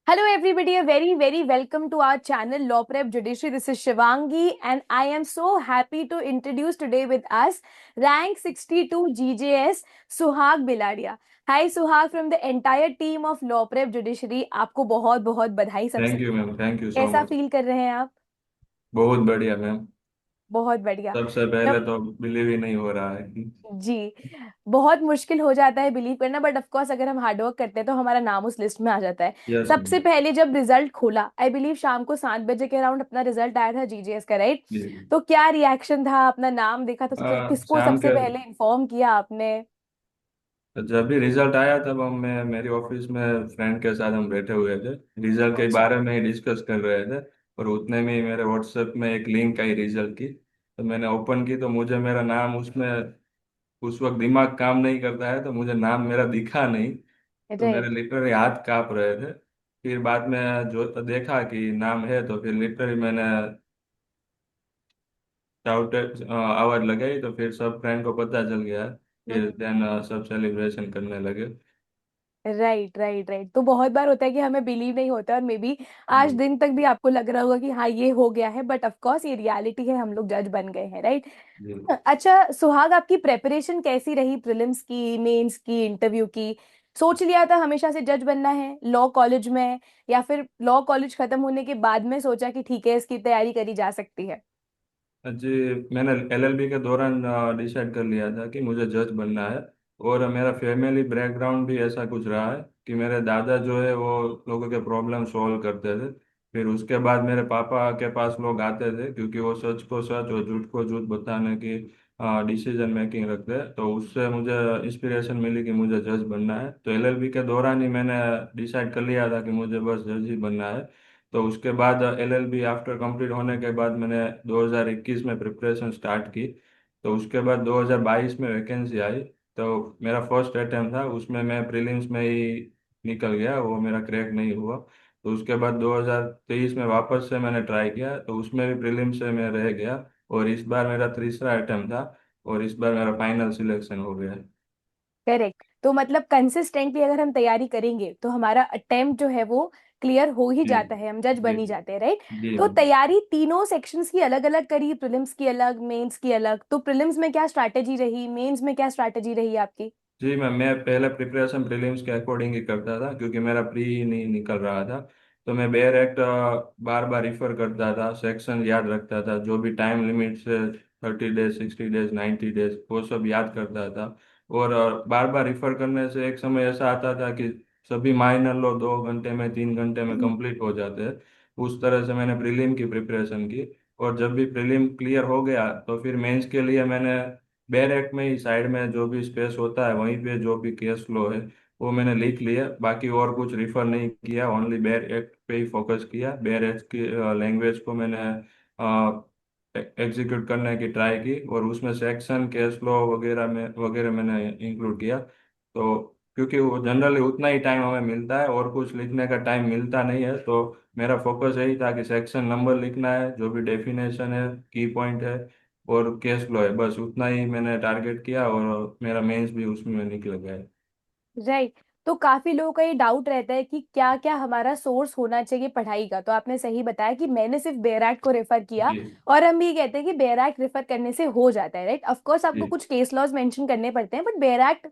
Hello, everybody. A very, very welcome to our channel, Law Prep Judiciary. This is Shivangi, and I am so happy to introduce today with us Rank 62 GJS Suhag Biladia. Hi, Suhag, from the entire team of Law Prep Judiciary. आपको बहुत बहुत बधाई सबसे। Thank you ma'am, thank you so कैसा much. Feel कर रहे हैं आप? बहुत बढ़िया मैम। बहुत बढ़िया। सबसे पहले तो बिलीव ही नहीं हो रहा है कि जी। बहुत मुश्किल हो जाता है बिलीव करना, बट ऑफ कोर्स अगर हम हार्डवर्क करते हैं तो हमारा नाम उस लिस्ट में आ जाता है। Yes ma'am. सबसे पहले जब रिजल्ट खोला, आई बिलीव शाम को 7 बजे के अराउंड अपना रिजल्ट आया था जीजीएस का, राइट? जी। तो क्या रिएक्शन था? अपना नाम देखा तो सबसे किसको शाम सबसे के पहले इन्फॉर्म किया आपने? जब भी रिजल्ट आया तब हम मैं मेरी ऑफिस में फ्रेंड के साथ हम बैठे हुए थे। रिजल्ट के अच्छा। बारे में ही डिस्कस कर रहे थे। और उतने में ही मेरे व्हाट्सएप में एक लिंक आई रिजल्ट की, तो मैंने ओपन की तो मुझे मेरा नाम उसमें, उस वक्त दिमाग काम नहीं करता है तो मुझे नाम मेरा दिखा नहीं। तो मेरे राइट। लिटरली हाथ कांप रहे थे। फिर बाद में जो तो देखा कि नाम है, तो फिर लिटरली मैंने शाउटेड आवाज लगाई, तो फिर सब फ्रेंड को पता चल गया। फिर देन सब सेलिब्रेशन करने लगे। Right, right, right. तो बहुत बार होता है कि हमें बिलीव नहीं होता, और मे बी आज जी। दिन तक भी आपको लग रहा होगा कि हाँ ये हो गया है, बट ऑफ कोर्स ये रियलिटी है, हम लोग जज बन गए हैं, राइट? जी। अच्छा सुहाग, आपकी प्रेपरेशन कैसी रही? प्रीलिम्स की, मेंस की, इंटरव्यू की? सोच लिया था हमेशा से जज बनना है लॉ कॉलेज में, या फिर लॉ कॉलेज खत्म होने के बाद में सोचा कि ठीक है इसकी तैयारी करी जा सकती है? जी, मैंने एलएलबी के दौरान डिसाइड कर लिया था कि मुझे जज बनना है। और मेरा फैमिली बैकग्राउंड भी ऐसा कुछ रहा है कि मेरे दादा जो है वो लोगों के प्रॉब्लम सॉल्व करते थे। फिर उसके बाद मेरे पापा के पास लोग आते थे, क्योंकि वो सच को सच और झूठ को झूठ बताने की डिसीजन मेकिंग रखते हैं। तो उससे मुझे इंस्पिरेशन मिली कि मुझे जज बनना है। तो एलएलबी के दौरान ही मैंने डिसाइड कर लिया था कि मुझे बस जज ही बनना है। तो उसके बाद एलएलबी आफ्टर कंप्लीट होने के बाद मैंने 2021 में प्रिपरेशन स्टार्ट की। तो उसके बाद 2022 में वैकेंसी आई। तो मेरा फर्स्ट अटेम्प्ट था, उसमें मैं प्रीलिम्स में ही निकल गया, वो मेरा क्रैक नहीं हुआ। तो उसके बाद 2023 में वापस से मैंने ट्राई किया, तो उसमें भी प्रीलिम्स से मैं रह गया। और इस बार मेरा तीसरा अटेम्प्ट था, और इस बार मेरा फाइनल सिलेक्शन हो गया। करेक्ट। तो मतलब कंसिस्टेंटली अगर हम तैयारी करेंगे तो हमारा अटेम्प्ट जो है वो क्लियर हो ही जी। जाता है, हम जज जी। बन ही जाते हैं, राइट? जी तो मैम। तैयारी तीनों सेक्शंस की अलग अलग करी, प्रीलिम्स की अलग, मेंस की अलग। तो प्रीलिम्स में क्या स्ट्रैटेजी रही, मेंस में क्या स्ट्रैटेजी रही आपकी? जी मैम, मैं पहले प्रिपरेशन प्रीलिम्स के अकॉर्डिंग ही करता था, क्योंकि मेरा प्री ही नहीं निकल रहा था। तो मैं बेयर एक्ट बार बार रिफर करता था, सेक्शन याद रखता था, जो भी टाइम लिमिट से 30 डेज, 60 डेज, 90 डेज, वो सब याद करता था। और बार बार रिफर करने से एक समय ऐसा आता था कि सभी माइनर लो 2 घंटे में, 3 घंटे में कंप्लीट हो जाते हैं। उस तरह से मैंने प्रीलिम की प्रिपरेशन की। और जब भी प्रीलिम क्लियर हो गया तो फिर मेंस के लिए मैंने बैरेक में ही साइड में जो भी स्पेस होता है वहीं पे जो भी केस फ्लो है वो मैंने लिख लिया। बाकी और कुछ रिफर नहीं किया, ओनली बैरेक पे ही फोकस किया। बैरेक की लैंग्वेज को मैंने एग्जीक्यूट करने की ट्राई की, और उसमें सेक्शन केस फ्लो वगैरह मैंने इंक्लूड किया। तो क्योंकि वो जनरली उतना ही टाइम हमें मिलता है और कुछ लिखने का टाइम मिलता नहीं है, तो मेरा फोकस यही था कि सेक्शन नंबर लिखना है, जो भी डेफिनेशन है, की पॉइंट है, और कैश फ्लो है, बस उतना ही मैंने टारगेट किया, और मेरा मेंस भी उसमें निकल गया है। राइट। तो काफी लोगों का ये डाउट रहता है कि क्या क्या हमारा सोर्स होना चाहिए पढ़ाई का। तो आपने सही बताया कि मैंने सिर्फ बेयरैक्ट को रेफर किया, जी। और हम भी ये कहते हैं कि बेयरैक्ट रेफर करने से हो जाता है, राइट? ऑफ कोर्स आपको जी। कुछ केस लॉज मेंशन करने पड़ते हैं, बट बेयरैक्ट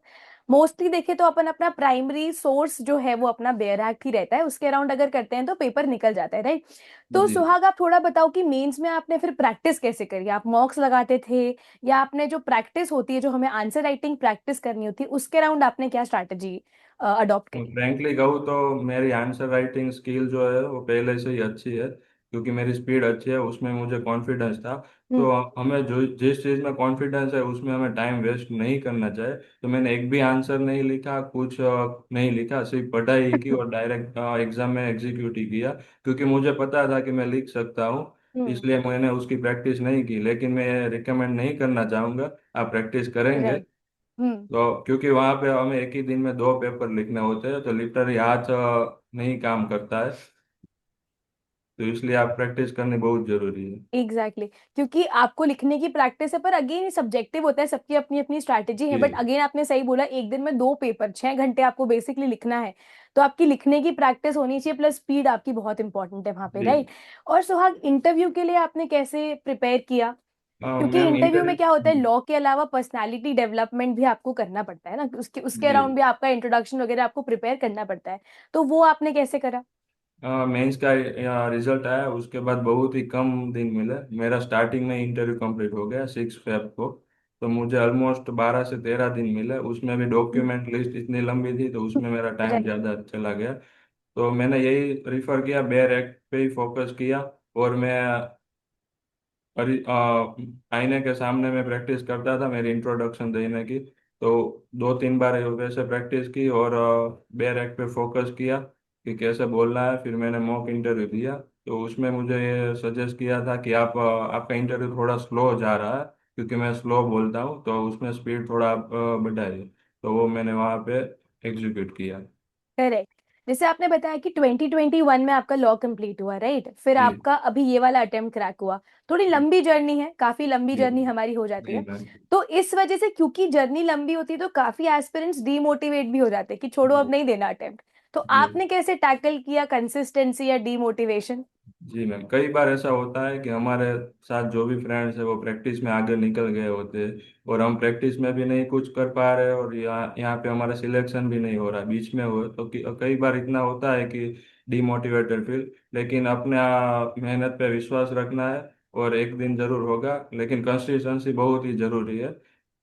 मोस्टली देखे तो अपन अपना प्राइमरी सोर्स जो है वो अपना बेयरैक्ट ही रहता है, उसके अराउंड अगर करते हैं तो पेपर निकल जाता है, राइट? तो जी। सुहाग, आप थोड़ा बताओ कि मेंस में आपने फिर प्रैक्टिस कैसे करी? आप मॉक्स लगाते थे, या आपने जो प्रैक्टिस होती है, जो हमें आंसर राइटिंग प्रैक्टिस करनी होती है, उसके अराउंड आपने क्या स्ट्रैटेजी अडॉप्ट करी? फ्रैंकली कहूँ तो मेरी आंसर राइटिंग स्किल जो है वो पहले से ही अच्छी है, क्योंकि मेरी स्पीड अच्छी है, उसमें मुझे कॉन्फिडेंस था। तो हम्म। हमें जो जिस चीज़ में कॉन्फिडेंस है उसमें हमें टाइम वेस्ट नहीं करना चाहिए। तो मैंने एक भी आंसर नहीं लिखा, कुछ नहीं लिखा, सिर्फ पढ़ाई ही की और डायरेक्ट एग्जाम में एग्जीक्यूट ही किया, क्योंकि मुझे पता था कि मैं लिख सकता हूँ। हम्म। इसलिए मैंने उसकी प्रैक्टिस नहीं की, लेकिन मैं रिकमेंड नहीं करना चाहूँगा। आप प्रैक्टिस करेंगे राइट। हम्म। तो, क्योंकि वहां पे हमें एक ही दिन में 2 पेपर लिखने होते हैं, तो लिटरली हाथ नहीं काम करता है। तो इसलिए आप प्रैक्टिस करनी बहुत जरूरी है। Exactly exactly. क्योंकि आपको लिखने की प्रैक्टिस है, पर अगेन ये सब्जेक्टिव होता है, सबकी अपनी अपनी स्ट्रैटेजी है। बट जी अगेन आपने सही बोला, एक दिन में 2 पेपर 6 घंटे आपको बेसिकली लिखना है, तो आपकी लिखने की प्रैक्टिस होनी चाहिए, प्लस स्पीड आपकी बहुत इंपॉर्टेंट है वहां पे, जी। राइट। और सुहाग, इंटरव्यू के लिए आपने कैसे प्रिपेयर किया? क्योंकि मैम इंटरव्यू में क्या होता है, इंटरव्यू। लॉ के अलावा पर्सनालिटी डेवलपमेंट भी आपको करना पड़ता है ना, उसके उसके जी। अराउंड भी आपका इंट्रोडक्शन वगैरह आपको प्रिपेयर करना पड़ता है। तो वो आपने कैसे करा? मेंस का रिजल्ट आया, उसके बाद बहुत ही कम दिन मिले। मेरा स्टार्टिंग में इंटरव्यू कंप्लीट हो गया 6 फेब को। तो मुझे ऑलमोस्ट 12 से 13 दिन मिले, उसमें भी डॉक्यूमेंट लिस्ट इतनी लंबी थी तो उसमें मेरा टाइम राइट। ज़्यादा चला गया। तो मैंने यही रिफर किया, बेयर एक्ट पे ही फोकस किया। और मैं आईने के सामने मैं प्रैक्टिस करता था मेरी इंट्रोडक्शन देने की। तो 2-3 बार वैसे प्रैक्टिस की और बेयर एक्ट पे फोकस किया कि कैसे बोलना है। फिर मैंने मॉक इंटरव्यू दिया, तो उसमें मुझे ये सजेस्ट किया था कि आपका इंटरव्यू थोड़ा स्लो जा रहा है, क्योंकि मैं स्लो बोलता हूँ, तो उसमें स्पीड थोड़ा आप बढ़ाइए। तो वो मैंने वहाँ पे एग्जीक्यूट किया। करेक्ट। जैसे आपने बताया कि 2021 में आपका लॉ कंप्लीट हुआ, राइट, फिर जी आपका अभी ये वाला अटेम्प्ट क्रैक हुआ। थोड़ी लंबी जर्नी है, काफी लंबी जी जर्नी हमारी हो जाती जी है। मैम। तो इस वजह से, क्योंकि जर्नी लंबी होती है, तो काफी एस्पिरेंट्स डीमोटिवेट भी हो जाते हैं कि छोड़ो अब जी नहीं देना अटेम्प्ट। तो जी आपने कैसे टैकल किया कंसिस्टेंसी या डीमोटिवेशन? जी मैम, कई बार ऐसा होता है कि हमारे साथ जो भी फ्रेंड्स है वो प्रैक्टिस में आगे निकल गए होते हैं, और हम प्रैक्टिस में भी नहीं कुछ कर पा रहे, और यहाँ पे हमारा सिलेक्शन भी नहीं हो रहा बीच में हो, तो कई बार इतना होता है कि डिमोटिवेटेड फील। लेकिन अपने मेहनत पे विश्वास रखना है, और एक दिन जरूर होगा। लेकिन कंसिस्टेंसी बहुत ही जरूरी है।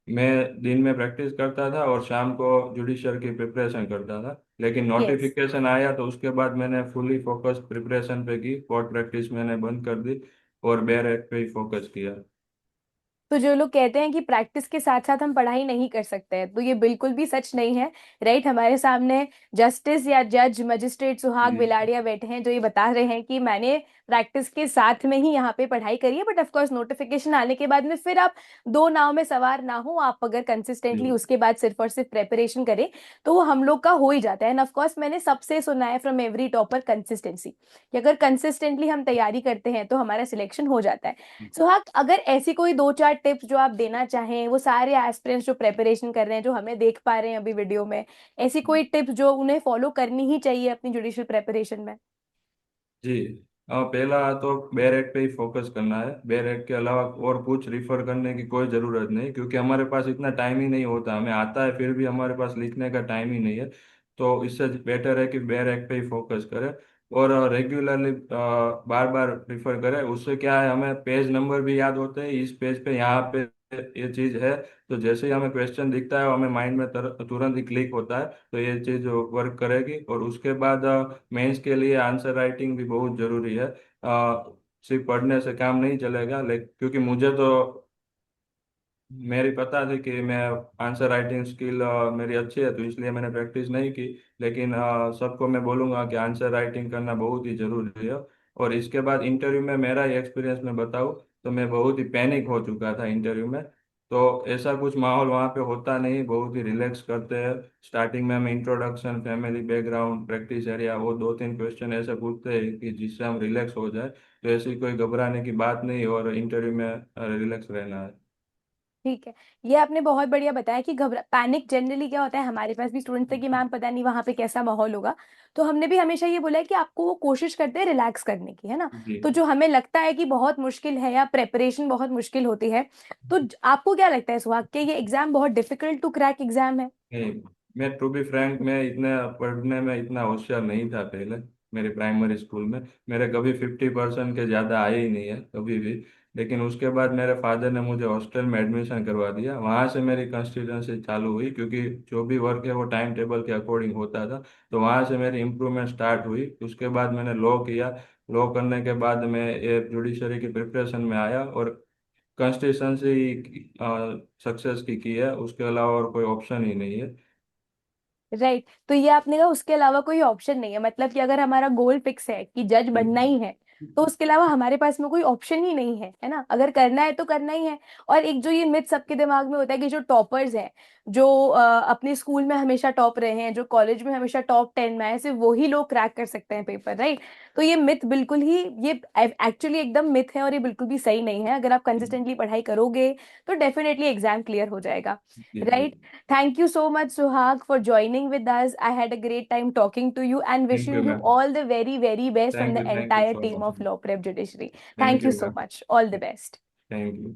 मैं दिन में प्रैक्टिस करता था और शाम को जुडिशल की प्रिपरेशन करता था। लेकिन यस। नोटिफिकेशन आया तो उसके बाद मैंने फुली फोकस प्रिपरेशन पे की, कोर्ट प्रैक्टिस मैंने बंद कर दी और बेयर एक्ट पे ही फोकस किया। तो जो लोग कहते हैं कि प्रैक्टिस के साथ साथ हम पढ़ाई नहीं कर सकते हैं, तो ये बिल्कुल भी सच नहीं है, राइट। हमारे सामने जस्टिस या जज मजिस्ट्रेट सुहाग जी बिलाड़िया बैठे हैं, जो ये बता रहे हैं कि मैंने प्रैक्टिस के साथ में ही यहाँ पे पढ़ाई करी है, बट ऑफ कोर्स नोटिफिकेशन आने के बाद में फिर आप दो नाव में सवार ना हो, आप अगर कंसिस्टेंटली जी उसके बाद सिर्फ और सिर्फ प्रेपरेशन करें, तो वो हम लोग का हो ही जाता है। एंड ऑफ कोर्स मैंने सबसे सुना है फ्रॉम एवरी टॉपर, कंसिस्टेंसी, कि अगर कंसिस्टेंटली हम तैयारी करते हैं तो हमारा सिलेक्शन हो जाता है। सुहाग, अगर ऐसी कोई 2-4 टिप्स जो आप देना चाहें वो सारे एस्पिरेंट्स जो प्रेपरेशन कर रहे हैं, जो हमें देख पा रहे हैं अभी वीडियो में, ऐसी कोई टिप्स जो उन्हें फॉलो करनी ही चाहिए अपनी जुडिशियल प्रेपरेशन में? जी। पहला तो बेयर एक्ट पे ही फोकस करना है। बेयर एक्ट के अलावा और कुछ रिफर करने की कोई ज़रूरत नहीं, क्योंकि हमारे पास इतना टाइम ही नहीं होता। हमें आता है फिर भी हमारे पास लिखने का टाइम ही नहीं है। तो इससे बेटर है कि बेयर एक्ट पे ही फोकस करें, और रेगुलरली बार बार रिफर करें। उससे क्या है, हमें पेज नंबर भी याद होते हैं, इस पेज पे यहाँ पे ये चीज़ है। तो जैसे ही हमें क्वेश्चन दिखता है हमें माइंड में तुरंत ही क्लिक होता है, तो ये चीज़ वर्क करेगी। और उसके बाद मेंस के लिए आंसर राइटिंग भी बहुत जरूरी है। सिर्फ पढ़ने से काम नहीं चलेगा, लेकिन क्योंकि मुझे तो मेरी पता थी कि मैं आंसर राइटिंग स्किल मेरी अच्छी है, तो इसलिए मैंने प्रैक्टिस नहीं की। लेकिन सबको मैं बोलूँगा कि आंसर राइटिंग करना बहुत ही ज़रूरी है। और इसके बाद इंटरव्यू में मेरा ही एक्सपीरियंस मैं बताऊँ, तो मैं बहुत ही पैनिक हो चुका था इंटरव्यू में। तो ऐसा कुछ माहौल वहाँ पे होता नहीं, बहुत ही रिलैक्स करते हैं। स्टार्टिंग में हम introduction, family background, practice area, वो 2-3 क्वेश्चन ऐसे पूछते हैं कि जिससे हम रिलैक्स हो जाए। तो ऐसी कोई घबराने की बात नहीं, और इंटरव्यू में रिलैक्स रहना है। ठीक है। ये आपने बहुत बढ़िया बताया कि घबरा पैनिक जनरली क्या होता है, हमारे पास भी स्टूडेंट्स थे कि मैम पता नहीं वहां पे कैसा माहौल होगा। तो हमने भी हमेशा ये बोला है कि आपको वो कोशिश करते हैं रिलैक्स करने की, है ना। जी। तो जो हमें लगता है कि बहुत मुश्किल है या प्रेपरेशन बहुत मुश्किल होती है, तो आपको क्या लगता है सुहाग, कि ये एग्जाम बहुत डिफिकल्ट टू क्रैक एग्जाम है? नहीं, मैं टू बी फ्रैंक, मैं इतना पढ़ने में इतना होशियार नहीं था पहले। मेरे प्राइमरी स्कूल में मेरे कभी 50% के ज़्यादा आए ही नहीं है कभी भी। लेकिन उसके बाद मेरे फादर ने मुझे हॉस्टल में एडमिशन करवा दिया, वहाँ से मेरी कंसिस्टेंसी चालू हुई, क्योंकि जो भी वर्क है वो टाइम टेबल के अकॉर्डिंग होता था। तो वहाँ से मेरी इम्प्रूवमेंट स्टार्ट हुई। उसके बाद मैंने लॉ किया। लॉ करने के बाद मैं ये जुडिशरी की प्रिपरेशन में आया, और कंसिस्टेंसी सक्सेस की है, उसके अलावा और कोई ऑप्शन ही नहीं है। राइट। तो ये आपने कहा उसके अलावा कोई ऑप्शन नहीं है, मतलब कि अगर हमारा गोल फिक्स है कि जज बनना ही है, तो उसके अलावा हमारे पास में कोई ऑप्शन ही नहीं है ना, अगर करना है तो करना ही है। और एक जो ये मिथ सबके दिमाग में होता है कि जो टॉपर्स हैं, जो अपने स्कूल में हमेशा टॉप रहे हैं, जो कॉलेज में हमेशा टॉप 10 में आए, सिर्फ वही लोग क्रैक कर सकते हैं पेपर, राइट? तो ये मिथ बिल्कुल ही, ये एक्चुअली एकदम मिथ है, और ये बिल्कुल भी सही नहीं है। अगर आप कंसिस्टेंटली पढ़ाई करोगे तो डेफिनेटली एग्जाम क्लियर हो जाएगा, जी जी। Right? Thank you so much, Suhag, for joining with us. I had a great time talking to you and thank you wishing you ma'am. all the very, very best from the thank you entire so team much. of Law Prep Judiciary. Thank Thank you you so ma'am. much. All the best. Thank you.